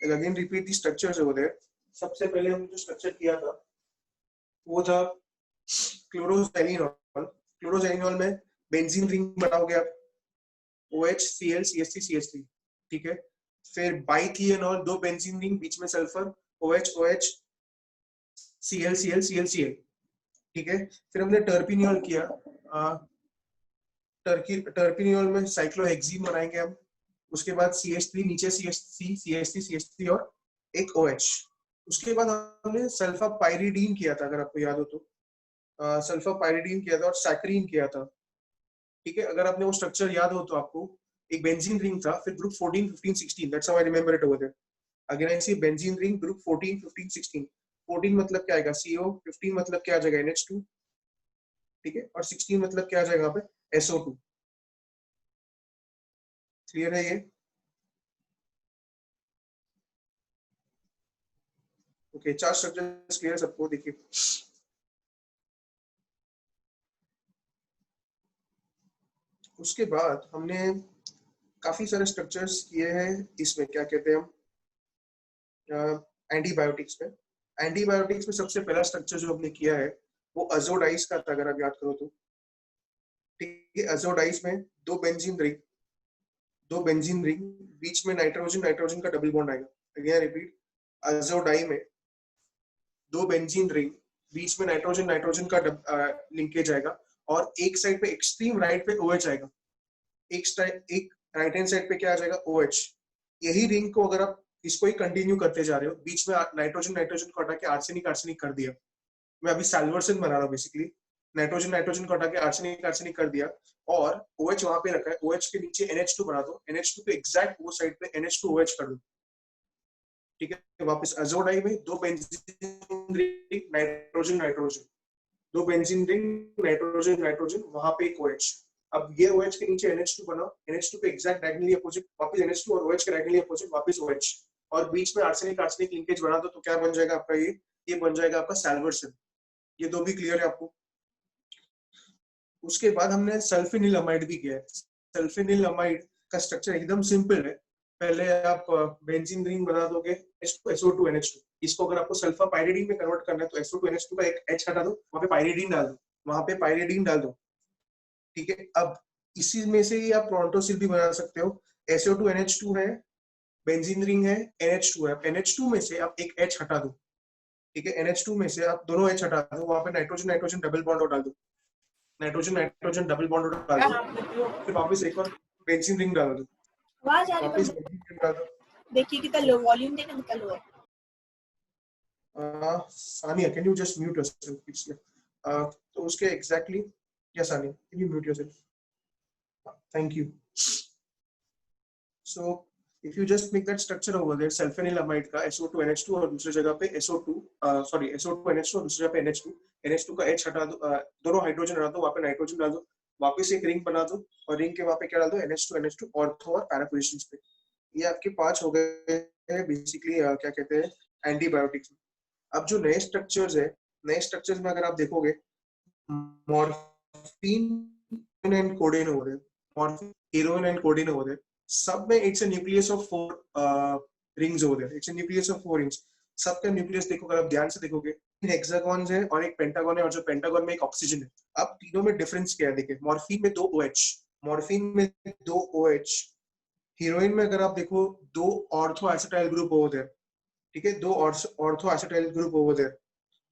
Again repeat the structures over there. सबसे पहले हमने जो स्ट्रक्चर किया था वो था क्लोरोजेनिनॉल। क्लोरोजेनिनॉल में बेंजीन रिंग बनाओगे आप, OH Cl CH3 CH3, ठीक है। फिर बाइथियनॉल, दो बेंजीन रिंग, बीच में sulphur, OH OH Cl Cl Cl Cl, ठीक है। फिर हमने टर्पिनियोल किया, टर्पिनियोल में साइक्लोहेक्सीन बनाएंगे हम। उसके बाद CH3, नीचे CH3 CH3 CH3 और एक OH। उसके बाद हमने सल्फा पाइरिडीन किया था, अगर आपको याद हो तो, सल्फा पाइरिडीन किया था और सैकरीन किया था, ठीक है। अगर आपने वो स्ट्रक्चर याद हो तो आपको, एक बेंजीन रिंग था, फिर group 14 15 16, that's how I remember it over there. Again I see benzene ring, group 14 15 16। 14 मतलब क्या आएगा CO, 15 मतलब क्या आ जाएगा NH2, ठीक है, और 16 मतलब क्या आ जाएगा यहाँ पे SO2। क्लियर है ये? ओके, चार स्ट्रक्चर्स क्लियर है सबको? देखिए उसके बाद हमने काफी सारे स्ट्रक्चर्स किए हैं इसमें, क्या कहते हैं हम, एंटीबायोटिक्स में। एंटीबायोटिक्स में सबसे पहला स्ट्रक्चर जो हमने किया है वो अजोडाइज का था, अगर आप याद करो तो, ठीक है। अजोडाइज में दो बेंजीन रिंग, दो बेंजीन रिंग, बीच में नाइट्रोजन नाइट्रोजन का डबल बॉन्ड आएगा। अगेन रिपीट, अजोडाई में दो बेंजीन रिंग, बीच में नाइट्रोजन नाइट्रोजन का लिंकेज आएगा, और एक साइड पे एक्सट्रीम राइट पे OH आएगा, एक राइट हैंड साइड पे क्या आ जाएगा OH। यही रिंग को अगर आप इसको ही कंटिन्यू करते जा रहे हो, बीच में नाइट्रोजन नाइट्रोजन को हटा के आर्सेनिक आर्सेनिक कर दिया, मैं अभी सैल्वर्सन बना रहा हूँ बेसिकली, नाइट्रोजन नाइट्रोजन को हटा के आर्सेनिक आर्सेनिक कर दिया, और OH वहां पे रखा है, OH के नीचे NH2 बना दो, NH2 पे एग्जैक्ट वो साइड पे NH2OH कर दो, ठीक है। वापस अजोडाई में दो बेंजीन रिंग, नाइट्रोजन नाइट्रोजन, दो बेंजीन रिंग, नाइट्रोजन नाइट्रोजन, वहां पे एक OH। अब ये OH के नीचे NH2 बनाओ, NH2 पे एग्जैक्ट डायगोनली अपोजिट, वापस NH2 और OH के डायगोनली अपोजिट, वापस OH, और बीच में आर्सेनिक आर्सेनिक लिंकेज बना दो, तो क्या बन जाएगा आपका ये बन जाएगा आपका सैल्वर्सन। ये दो भी क्लियर है आपको? उसके बाद हमने सल्फेनिल अमाइड भी किया है। सल्फेनिल अमाइड का स्ट्रक्चर एकदम सिंपल है। पहले आप बेंजीन रिंग बना दोगे, SO2 NH2। इसको अगर आपको सल्फा पाइरिडीन में कन्वर्ट करना है तो SO2 NH2 का एक H हटा दो, वहां पे पाइरिडीन डाल दो, वहां पे पाइरिडीन डाल दो, ठीक है। अब इसी में से ही आप प्रोटोसिल भी बना सकते हो। SO2 NH2 है, बेंजीन रिंग है, NH2 है, NH2 में से आप एक H हटा दो, ठीक है। NH2 में से आप दोनों H हटा दो, वहां पे नाइट्रोजन नाइट्रोजन डबल बॉन्ड और डाल दो, नाइट्रोजन नाइट्रोजन डबल बॉन्ड डाल दो, फिर वापस एक और बेंजीन रिंग डाल दो, आवाज आ रही वापस है? बेंजीन रिंग डाल दो। देखिए कितना लो वॉल्यूम देखना, कितना लो है। Sania, can you just mute yourself please? तो उसके exactly, yes Sania, can you mute yourself? Thank you. So if you just make that structure over there, sulfanilamide का SO2 NH2 और दूसरी जगह पे SO2 SO2 NH2 और दूसरी जगह पे NH2 का H हटा दो, दोनों हाइड्रोजन हटा दो, वहां पे नाइट्रोजन डाल दो, वापस एक रिंग बना दो, और रिंग के वहां पे क्या डाल दो NH2 ऑर्थो और पैरा पोजीशंस पे। ये आपके 5 हो गए हैं बेसिकली, क्या कहते हैं, एंटीबायोटिक्स। अब जो नए स्ट्रक्चर्स है, नए स्ट्रक्चर्स में अगर आप देखोगे, मॉर्फिन एंड कोडेन हो रहे, मॉर्फिन हेरोइन एंड कोडेन हो रहे, सब में it's a nucleus of 4 rings हो रहे, it's a nucleus of 4 rings. सबका न्यूक्लियस देखो, अगर आप ध्यान से देखोगे, हेक्सागॉन्स है और एक पेंटागन है, और जो पेंटागन में एक ऑक्सीजन है। अब तीनों में डिफरेंस क्या है? देखिए, मॉर्फिन में 2 OH, मॉर्फिन में 2 OH, हीरोइन में अगर आप देखो 2 ortho acetyl group over there, ठीक है, 2 ortho acetyl group over there.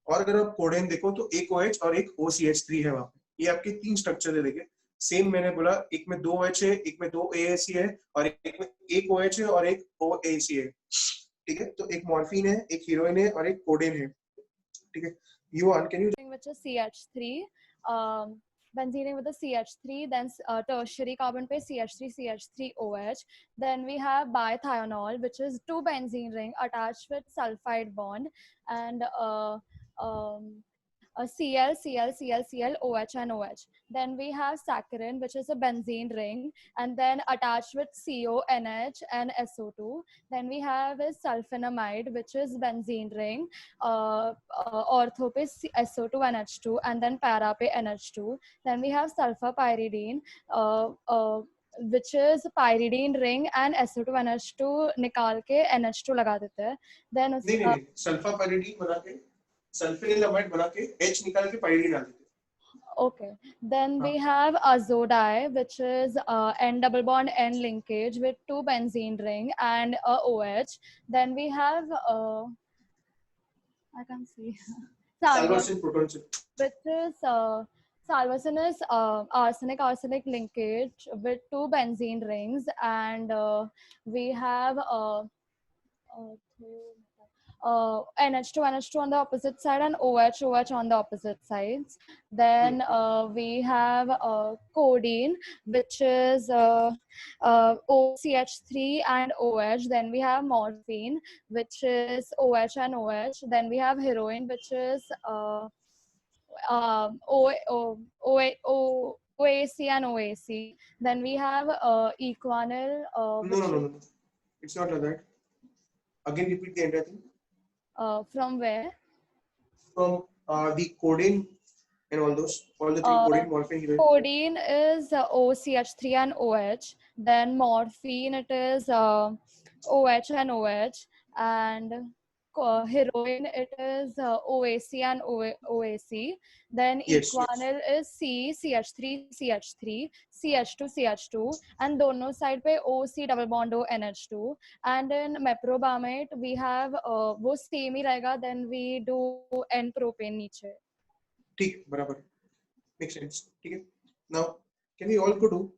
और अगर आप कोडेन देखो तो एक OH और एक OCH3 है वहां पे। ये आपके 3 स्ट्रक्चर है। देखिए सेम मैंने बोला, एक में 2 OH है, एक में 2 AAC है, और एक में एक OH है और एक OAC है, ठीक है। तो एक मॉर्फिन है, एक हीरोइन है और एक कोडेन है, ठीक है। युवान, can you, which is CH3, benzene with the CH3, then tertiary carbon pair CH3CH3OH. Then we have biethianol, which is 2 benzene ring attached with sulfide bond, and Cl, OH and OH. Then we have saccharin, which is a benzene ring, and then attached with CO, NH and SO2. Then we have is sulfonamide, which is benzene ring, ortho pe SO2 NH2, and then para pe NH2. Then we have sulfapyridine, which is pyridine ring and SO2 NH2 निकाल के NH2 लगा देते हैं. Then नहीं नहीं नहीं, सल्फापाइरिडीन बना के सल्फेनिलमाइड बना के H निकाल के पाइरिडीन डाल देते हैं. okay, then we have azodai, which is N double bond N linkage with 2 benzene ring and a OH. Then we have I can't see Salvarsan protonsin. which is salvarsan is arsenic linkage with 2 benzene rings, and we have NH2 on the opposite side and OH on the opposite sides. Then we have codeine, which is OCH3 and OH. Then we have morphine, which is OH and OH. Then we have heroin, which is OAC and OAC. Then we have equanyl. No. It's not like that. Again, repeat the entire thing. From where? From the codeine and all the three codeine, morphine, heroin. Codeine is OCH3 and OH. Then morphine, it is OH and OH. And heroin, it is OAC and OAC. Then Yes, equanyl is CH3, CH2, CH2. And दोनों side पे OC double bond O NH2. And in meprobamate, we have वो same ही रहेगा. Then we do N propane नीचे. ठीक, बराबर. Makes sense. ठीक है. Now, can we all go to